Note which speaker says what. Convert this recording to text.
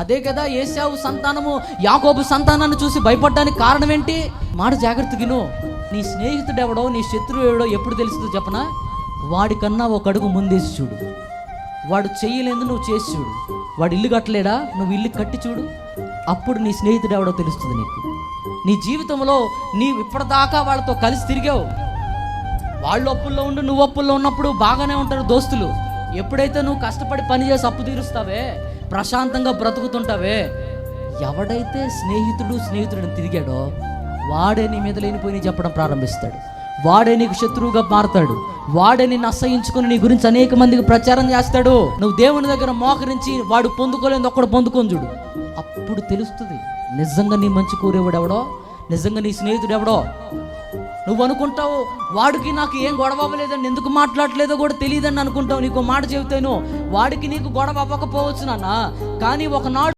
Speaker 1: అదే కదా ఏశావు సంతానము యాకోబు సంతానాన్ని చూసి భయపడడానికి కారణం ఏంటి? మాట జాగ్రత్త విను. నీ స్నేహితుడు ఎవడో నీ శత్రువు ఎవడో ఎప్పుడు తెలుస్తుందో చెప్పనా? వాడికన్నా ఒక అడుగు ముందేసి చూడు. వాడు చెయ్యలేదు, నువ్వు చేసి చూడు. వాడు ఇల్లు కట్టలేడా, నువ్వు ఇల్లు కట్టి చూడు. అప్పుడు నీ స్నేహితుడు ఎవడో తెలుస్తుంది నీకు. నీ జీవితంలో నీవు ఇప్పటిదాకా వాళ్ళతో కలిసి తిరిగావు. వాళ్ళు అప్పుల్లో ఉండి నువ్వు అప్పుల్లో ఉన్నప్పుడు బాగానే ఉంటారు దోస్తులు. ఎప్పుడైతే నువ్వు కష్టపడి పని చేసి అప్పు తీరుస్తావే, ప్రశాంతంగా బ్రతుకుతుంటావే, ఎవడైతే స్నేహితుడిని తిరిగాడో వాడే నీ మీద లేనిపోయి చెప్పడం ప్రారంభిస్తాడు. వాడే నీకు శత్రువుగా మారతాడు. వాడే నిన్ను అసహించుకుని నీ గురించి అనేక మందికి ప్రచారం చేస్తాడు. నువ్వు దేవుని దగ్గర మోకరించి వాడు పొందుకోలేదు ఒక్కడు పొందుకొని చూడు. అప్పుడు తెలుస్తుంది నిజంగా నీ మంచి కోరేవాడు ఎవడో, నిజంగా నీ స్నేహితుడు ఎవడో. నువ్వు అనుకుంటావు వాడికి నాకు ఏం గొడవ అవ్వలేదండి, ఎందుకు మాట్లాడలేదో కూడా తెలియదని అనుకుంటావు. నీకు మాట చెబుతాను, వాడికి నీకు గొడవ అవ్వకపోవచ్చు నాన్న, కానీ ఒకనాడు